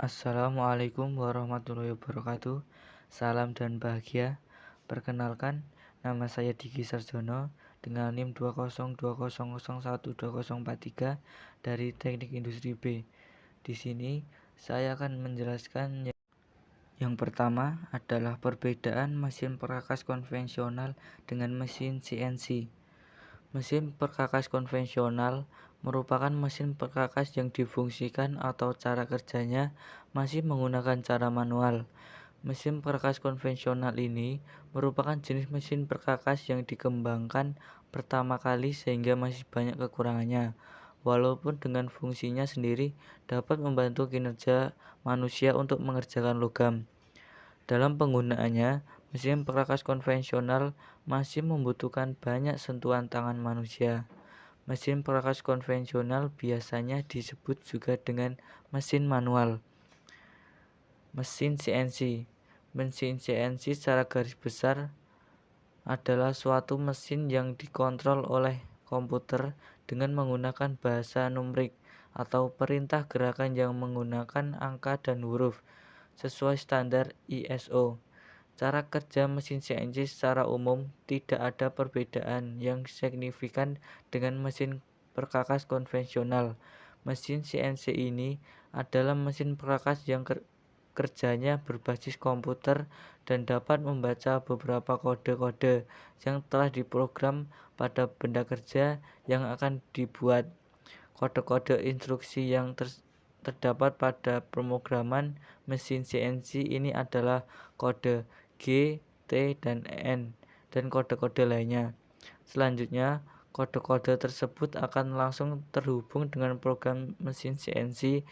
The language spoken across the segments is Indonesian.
Assalamualaikum warahmatullahi wabarakatuh. Salam dan bahagia. Perkenalkan, nama saya Diki Sarjono dengan NIM 20200012043 dari Teknik Industri B. Di sini saya akan menjelaskan yang pertama adalah perbedaan mesin perkakas konvensional dengan mesin CNC. Mesin perkakas konvensional merupakan mesin perkakas yang difungsikan atau cara kerjanya masih menggunakan cara manual. Mesin perkakas konvensional ini merupakan jenis mesin perkakas yang dikembangkan pertama kali sehingga masih banyak kekurangannya. Walaupun dengan fungsinya sendiri dapat membantu kinerja manusia untuk mengerjakan logam. Dalam penggunaannya, mesin perkakas konvensional masih membutuhkan banyak sentuhan tangan manusia. Mesin perkakas konvensional biasanya disebut juga dengan mesin manual. Mesin CNC. Mesin CNC secara garis besar adalah suatu mesin yang dikontrol oleh komputer dengan menggunakan bahasa numerik atau perintah gerakan yang menggunakan angka dan huruf sesuai standar ISO. Cara kerja mesin CNC secara umum tidak ada perbedaan yang signifikan dengan mesin perkakas konvensional. Mesin CNC ini adalah mesin perkakas yang kerjanya berbasis komputer dan dapat membaca beberapa kode-kode yang telah diprogram pada benda kerja yang akan dibuat. Kode-kode instruksi yang terdapat pada pemrograman mesin CNC ini adalah kode G, T, dan N, dan kode-kode lainnya. Selanjutnya, kode-kode tersebut akan langsung terhubung dengan program mesin CNC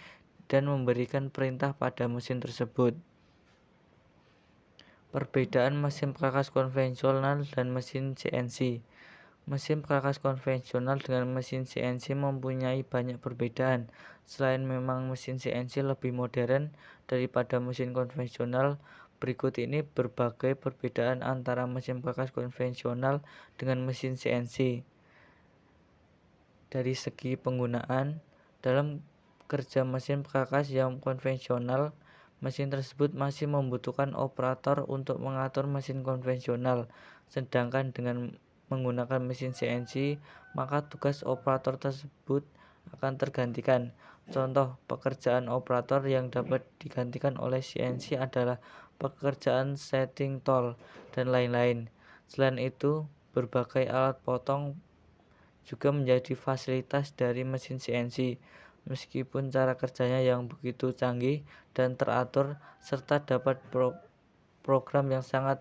dan memberikan perintah pada mesin tersebut. Perbedaan mesin perkakas konvensional dan mesin CNC. Mesin perkakas konvensional dengan mesin CNC mempunyai banyak perbedaan. Selain memang mesin CNC lebih modern daripada mesin konvensional, berikut ini berbagai perbedaan antara mesin perkakas konvensional dengan mesin CNC. Dari segi penggunaan, dalam kerja mesin perkakas yang konvensional, mesin tersebut masih membutuhkan operator untuk mengatur mesin konvensional, sedangkan dengan menggunakan mesin CNC, maka tugas operator tersebut akan tergantikan. Contoh pekerjaan operator yang dapat digantikan oleh CNC adalah pekerjaan setting tol dan lain-lain. Selain itu, berbagai alat potong juga menjadi fasilitas dari mesin CNC. Meskipun cara kerjanya yang begitu canggih dan teratur serta dapat program yang sangat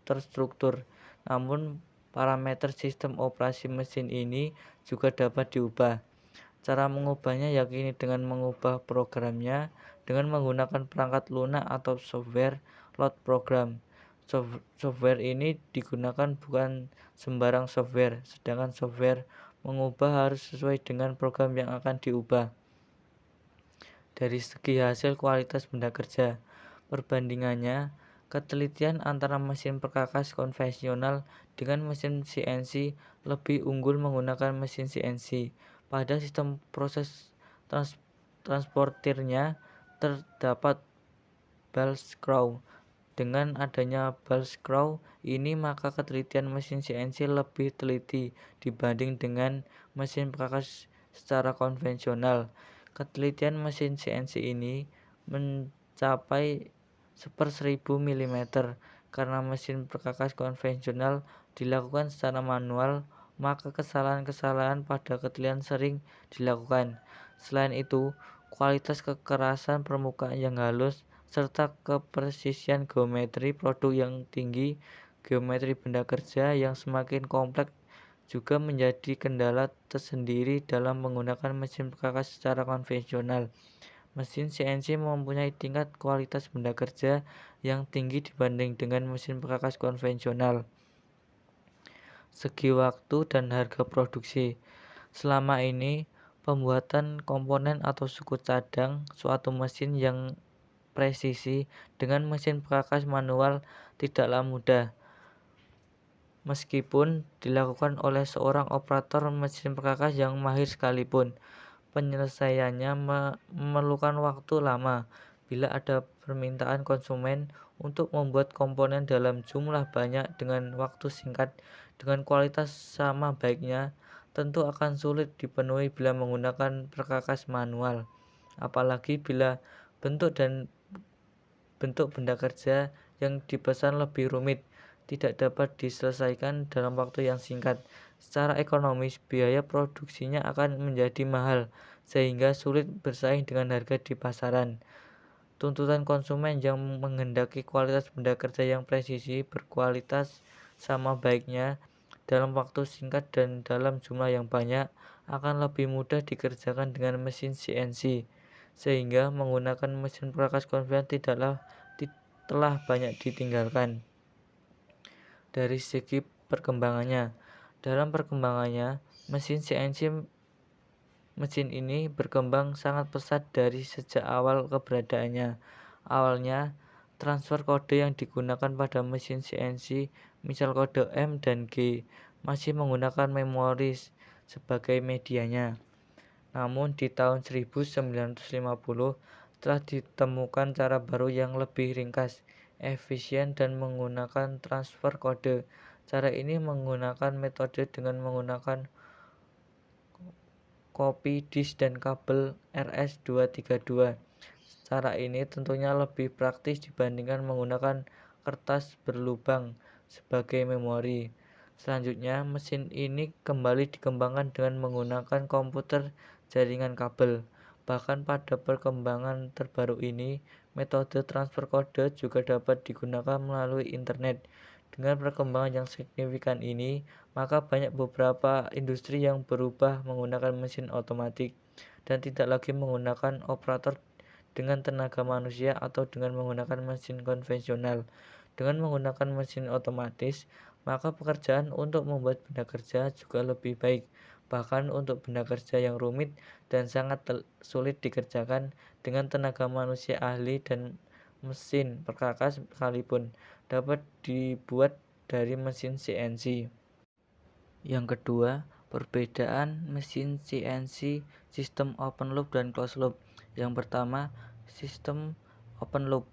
terstruktur, namun parameter sistem operasi mesin ini juga dapat diubah. Cara mengubahnya yakni dengan mengubah programnya dengan menggunakan perangkat lunak atau software load program. Software ini digunakan bukan sembarang software, sedangkan software mengubah harus sesuai dengan program yang akan diubah. Dari segi hasil kualitas benda kerja, perbandingannya, ketelitian antara mesin perkakas konvensional dengan mesin CNC lebih unggul menggunakan mesin CNC. Pada sistem proses transportirnya terdapat ball screw. Dengan adanya ball screw ini, maka ketelitian mesin CNC lebih teliti dibanding dengan mesin perkakas secara konvensional. Ketelitian mesin CNC ini mencapai 1/1000 mm karena mesin perkakas konvensional dilakukan secara manual, maka kesalahan-kesalahan pada ketelitian sering dilakukan. Selain itu, kualitas kekerasan permukaan yang halus serta kepresisian geometri produk yang tinggi, geometri benda kerja yang semakin kompleks juga menjadi kendala tersendiri dalam menggunakan mesin perkakas secara konvensional. Mesin CNC mempunyai tingkat kualitas benda kerja yang tinggi dibanding dengan mesin perkakas konvensional. Segi waktu dan harga produksi. Selama ini, pembuatan komponen atau suku cadang suatu mesin yang presisi dengan mesin perkakas manual tidaklah mudah. Meskipun dilakukan oleh seorang operator mesin perkakas yang mahir sekalipun, penyelesaiannya memerlukan waktu lama bila ada permintaan konsumen untuk membuat komponen dalam jumlah banyak dengan waktu singkat dengan kualitas sama baiknya, tentu akan sulit dipenuhi bila menggunakan perkakas manual. Apalagi bila bentuk dan bentuk benda kerja yang dipesan lebih rumit, tidak dapat diselesaikan dalam waktu yang singkat. Secara ekonomis, biaya produksinya akan menjadi mahal, sehingga sulit bersaing dengan harga di pasaran. Tuntutan konsumen yang menghendaki kualitas benda kerja yang presisi, berkualitas sama baiknya, dalam waktu singkat dan dalam jumlah yang banyak, akan lebih mudah dikerjakan dengan mesin CNC, sehingga menggunakan mesin perakas konvensional telah banyak ditinggalkan. Dari segi perkembangannya, dalam perkembangannya, mesin ini berkembang sangat pesat dari sejak awal keberadaannya. Awalnya, transfer kode yang digunakan pada mesin CNC, misal kode M dan G, masih menggunakan memori sebagai medianya. Namun di tahun 1950 telah ditemukan cara baru yang lebih ringkas, efisien dan menggunakan transfer kode. Cara ini menggunakan metode dengan menggunakan copy disk dan kabel RS-232. Cara ini tentunya lebih praktis dibandingkan menggunakan kertas berlubang sebagai memori. Selanjutnya, mesin ini kembali dikembangkan dengan menggunakan komputer jaringan kabel. Bahkan pada perkembangan terbaru ini, metode transfer kode juga dapat digunakan melalui internet. Dengan perkembangan yang signifikan ini, maka banyak beberapa industri yang berubah menggunakan mesin otomatik dan tidak lagi menggunakan operator dengan tenaga manusia atau dengan menggunakan mesin konvensional. Dengan menggunakan mesin otomatis, maka pekerjaan untuk membuat benda kerja juga lebih baik. Bahkan untuk benda kerja yang rumit dan sangat sulit dikerjakan dengan tenaga manusia ahli dan mesin perkakas sekalipun dapat dibuat dari mesin CNC. Yang kedua, perbedaan mesin CNC sistem open loop dan closed loop. Yang pertama, sistem open loop.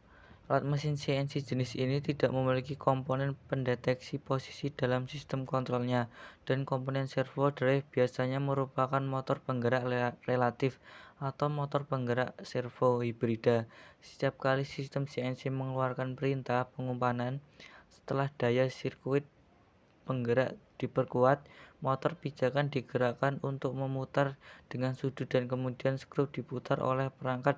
Alat mesin CNC jenis ini tidak memiliki komponen pendeteksi posisi dalam sistem kontrolnya, dan komponen servo drive biasanya merupakan motor penggerak relatif atau motor penggerak servo hibrida. Setiap kali sistem CNC mengeluarkan perintah pengumpanan, setelah daya sirkuit penggerak diperkuat, motor pijakan digerakkan untuk memutar dengan sudut dan kemudian skrup diputar oleh perangkat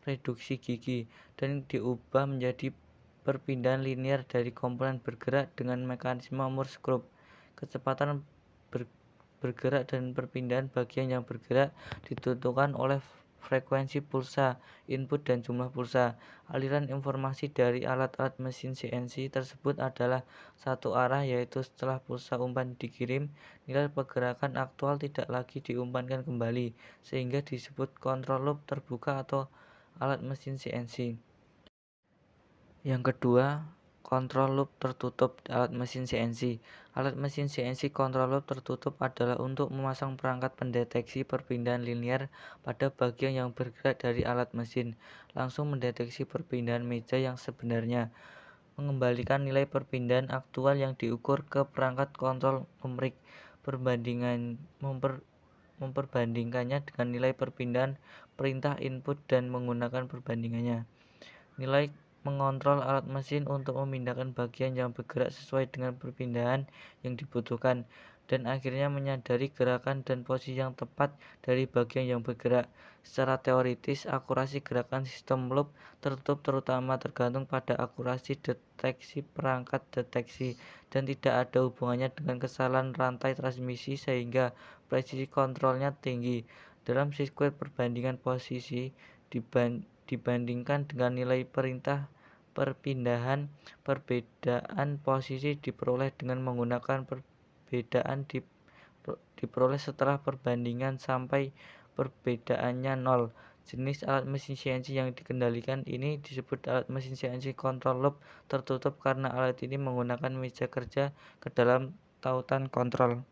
reduksi gigi dan diubah menjadi perpindahan linear dari komponen bergerak dengan mekanisme Moore skrup. Kecepatan bergerak dan perpindahan bagian yang bergerak ditentukan oleh frekuensi pulsa input dan jumlah pulsa. Aliran informasi dari alat-alat mesin CNC tersebut adalah satu arah, yaitu setelah pulsa umpan dikirim, nilai pergerakan aktual tidak lagi diumpankan kembali, sehingga disebut control loop terbuka atau alat mesin CNC. Yang kedua, control loop tertutup alat mesin CNC. Alat mesin CNC control loop tertutup adalah untuk memasang perangkat pendeteksi perpindahan linear pada bagian yang bergerak dari alat mesin, langsung mendeteksi perpindahan meja yang sebenarnya, mengembalikan nilai perpindahan aktual yang diukur ke perangkat kontrol numerik, memperbandingkannya dengan nilai perpindahan perintah input dan menggunakan perbandingannya. Nilai mengontrol alat mesin untuk memindahkan bagian yang bergerak sesuai dengan perpindahan yang dibutuhkan, dan akhirnya menyadari gerakan dan posisi yang tepat dari bagian yang bergerak. Secara teoritis, akurasi gerakan sistem loop tertutup terutama tergantung pada akurasi deteksi perangkat deteksi dan tidak ada hubungannya dengan kesalahan rantai transmisi, sehingga presisi kontrolnya tinggi. Dalam sirkuit perbandingan posisi dibandingkan dengan nilai perintah perpindahan, perbedaan posisi diperoleh dengan menggunakan perbedaan diperoleh setelah perbandingan sampai perbedaannya 0. Jenis alat mesin CNC yang dikendalikan ini disebut alat mesin CNC control loop tertutup karena alat ini menggunakan meja kerja ke dalam tautan kontrol.